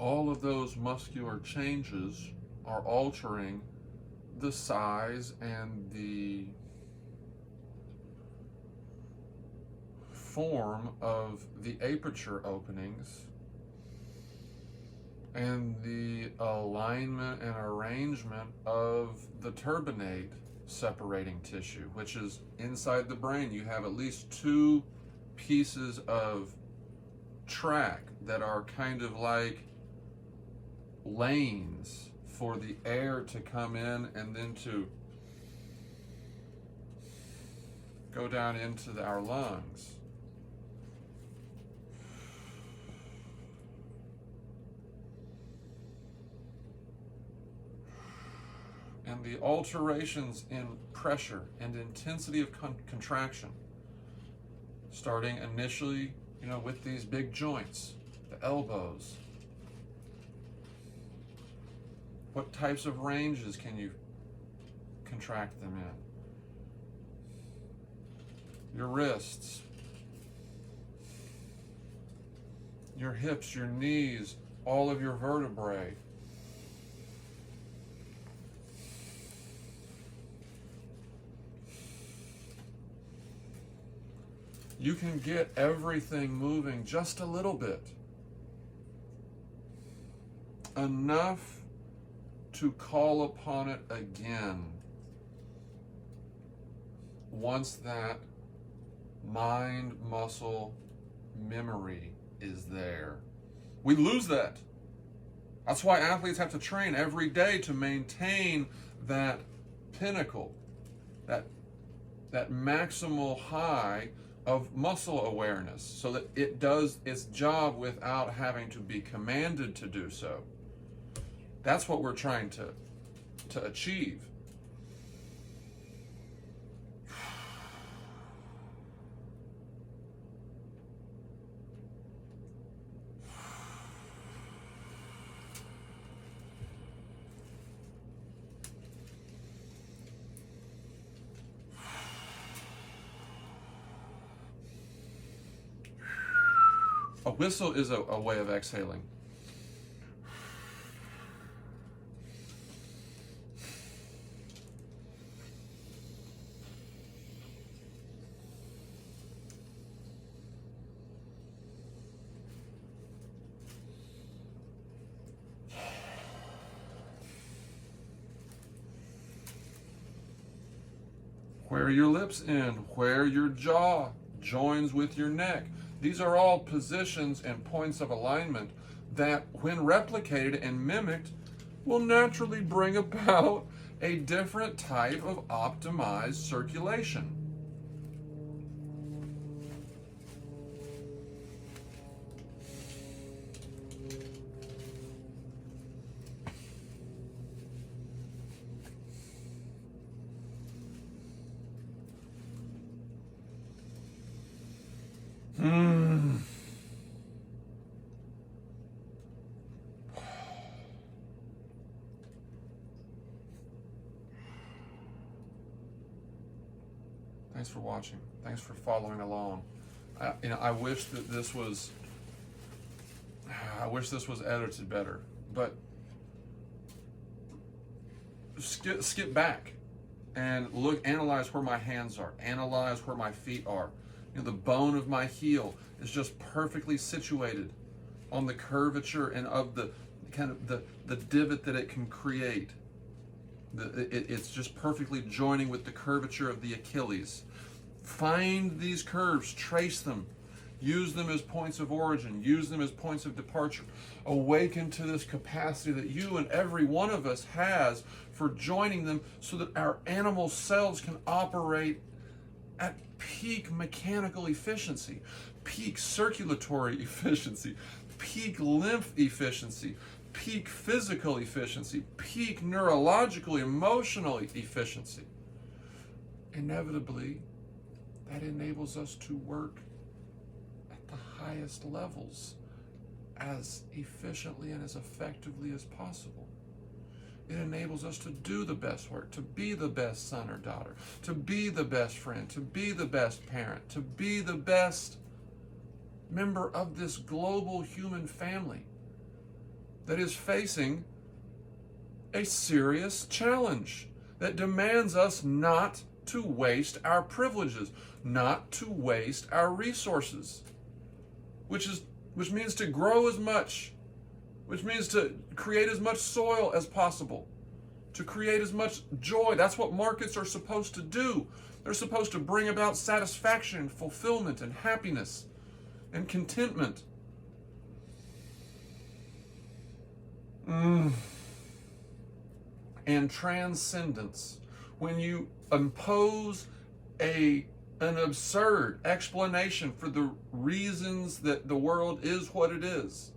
all of those muscular changes are altering the size and the form of the aperture openings and the alignment and arrangement of the turbinate separating tissue, which is inside the brain. You have at least two pieces of track that are kind of like lanes for the air to come in and then to go down into our lungs. And the alterations in pressure and intensity of contraction, starting initially, with these big joints, the elbows. What types of ranges can you contract them in? Your wrists, your hips, your knees, all of your vertebrae. You can get everything moving just a little bit. Enough to call upon it again once that mind muscle memory is there. We lose that. That's why athletes have to train every day to maintain that pinnacle, that maximal high of muscle awareness, so that it does its job without having to be commanded to do so. That's what we're trying to achieve. A whistle is a way of exhaling. Where your lips end, where your jaw joins with your neck. These are all positions and points of alignment that, when replicated and mimicked, will naturally bring about a different type of optimized circulation. Thanks for watching. Thanks for following along. I wish that this was edited better, but skip back and analyze where my hands are, analyze where my feet are. The bone of my heel is just perfectly situated on the curvature and of the kind of the divot that it can create. It's just perfectly joining with the curvature of the Achilles. Find these curves, trace them, use them as points of origin, use them as points of departure. Awaken to this capacity that you and every one of us has for joining them, so that our animal cells can operate at peak mechanical efficiency, peak circulatory efficiency, peak lymph efficiency, peak physical efficiency, peak neurological, emotional efficiency. Inevitably, that enables us to work at the highest levels as efficiently and as effectively as possible. It enables us to do the best work, to be the best son or daughter, to be the best friend, to be the best parent, to be the best member of this global human family. that is facing a serious challenge that demands us not to waste our privileges, not to waste our resources, which means to grow as much, which means to create as much soil as possible, to create as much joy. That's what markets are supposed to do. They're supposed to bring about satisfaction, fulfillment, and happiness, and contentment. And transcendence. When you impose an absurd explanation for the reasons that the world is what it is,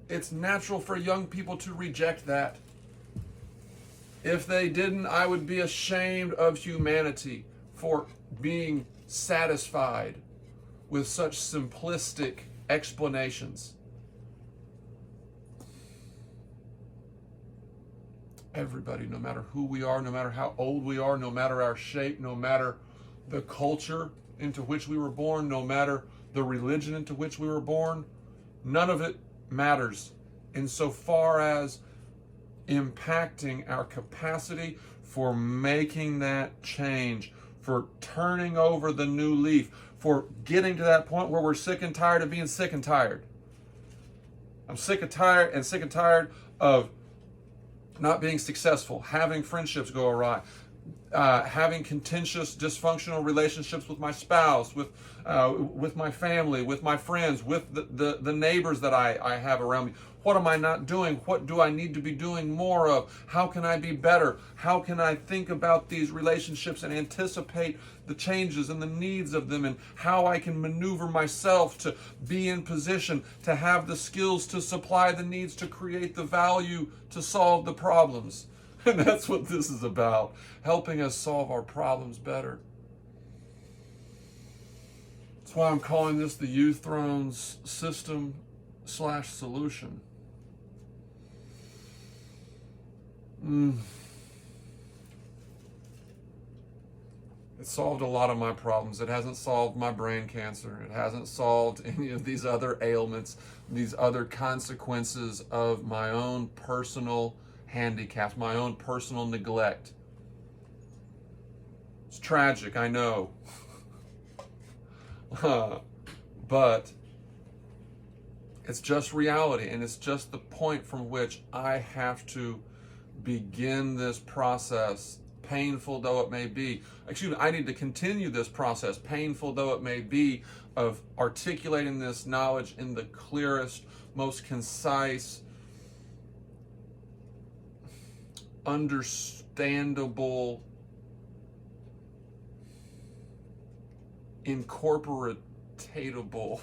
it's natural for young people to reject that. If they didn't, I would be ashamed of humanity for being satisfied with such simplistic explanations. Everybody, no matter who we are, no matter how old we are, no matter our shape, no matter the culture into which we were born, no matter the religion into which we were born, none of it matters insofar as impacting our capacity for making that change, for turning over the new leaf, for getting to that point where we're sick and tired of being sick and tired. I'm sick and tired of not being successful, having friendships go awry, having contentious, dysfunctional relationships with my spouse, with my family, with my friends, with the neighbors that I have around me. What am I not doing? What do I need to be doing more of? How can I be better? How can I think about these relationships and anticipate the changes and the needs of them, and how I can maneuver myself to be in position to have the skills to supply the needs, to create the value, to solve the problems. And that's what this is about, helping us solve our problems better. That's why I'm calling this the uThrones system/solution. It solved a lot of my problems. It hasn't solved my brain cancer. It hasn't solved any of these other ailments, these other consequences of my own personal handicaps, my own personal neglect. It's tragic, I know. But it's just reality, and it's just the point from which I have to begin this process, painful though it may be. I need to continue this process, painful though it may be, of articulating this knowledge in the clearest, most concise, understandable, incorporatable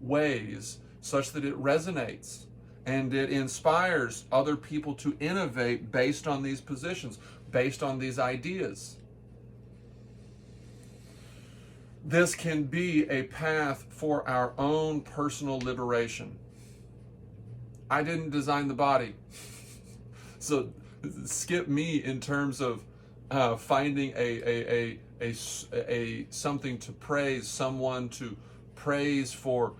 ways, such that it resonates and it inspires other people to innovate based on these positions, based on these ideas. This can be a path for our own personal liberation. I didn't design the body, so skip me in terms of finding a something to praise, someone to praise for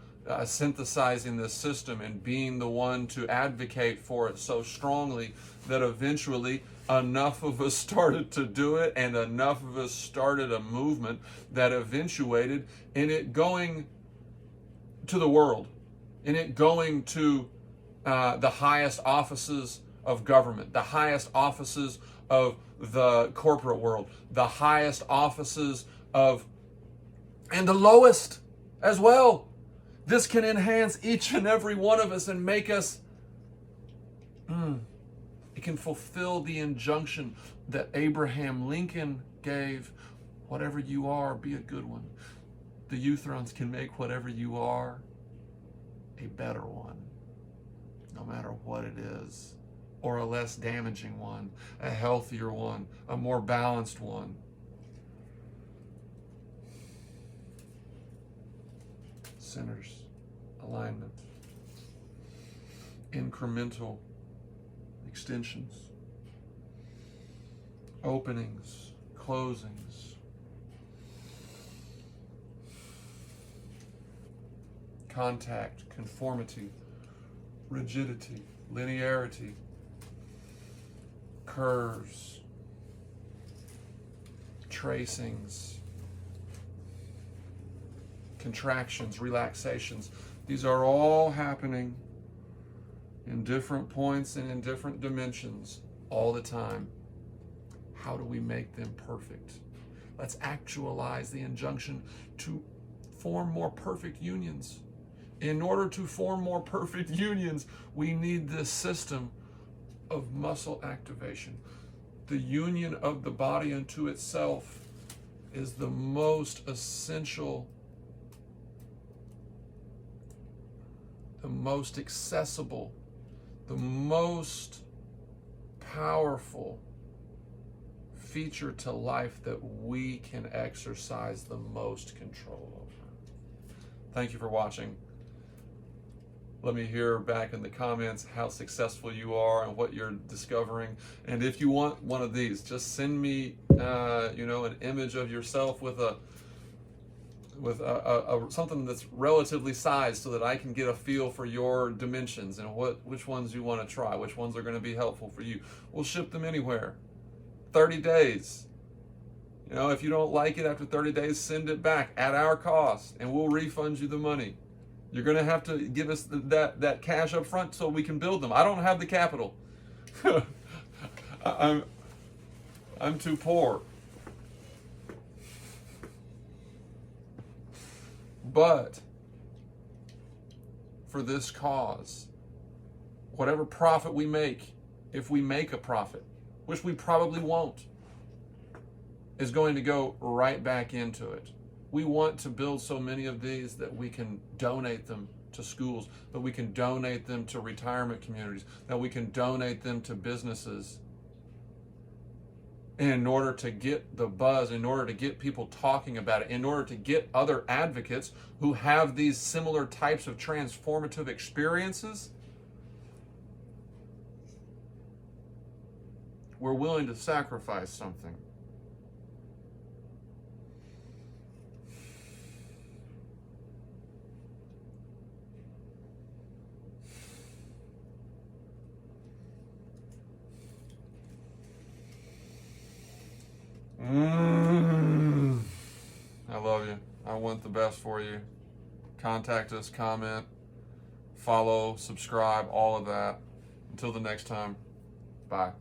synthesizing this system and being the one to advocate for it so strongly that eventually enough of us started to do it, and enough of us started a movement that eventuated in it going to the world, in it going to the highest offices of government, the highest offices of the corporate world, the highest offices of, and the lowest as well. This can enhance each and every one of us and make us, it can fulfill the injunction that Abraham Lincoln gave: whatever you are, be a good one. The uThrones can make whatever you are a better one, no matter what it is, or a less damaging one, a healthier one, a more balanced one. Centers, alignment, incremental extensions, openings, closings. contact, conformity, rigidity, linearity, curves, tracings, contractions, relaxations. These are all happening in different points and in different dimensions all the time. How do we make them perfect? Let's actualize the injunction to form more perfect unions. In order to form more perfect unions, we need this system of muscle activation. The union of the body unto itself is the most essential, the most accessible, the most powerful feature to life that we can exercise the most control over. Thank you for watching. Let me hear back in the comments how successful you are and what you're discovering. And if you want one of these, just send me, an image of yourself with something that's relatively sized so that I can get a feel for your dimensions and which ones you want to try, which ones are going to be helpful for you. We'll ship them anywhere. 30 days. If you don't like it after 30 days, send it back at our cost and we'll refund you the money. You're going to have to give us that cash up front so we can build them. I don't have the capital. I'm too poor. But for this cause, whatever profit we make, if we make a profit, which we probably won't, is going to go right back into it. We want to build so many of these that we can donate them to schools, that we can donate them to retirement communities, that we can donate them to businesses. And in order to get the buzz, in order to get people talking about it, in order to get other advocates who have these similar types of transformative experiences, we're willing to sacrifice something. I love you. I want the best for you. Contact us, comment, follow, subscribe, all of that. Until the next time, bye.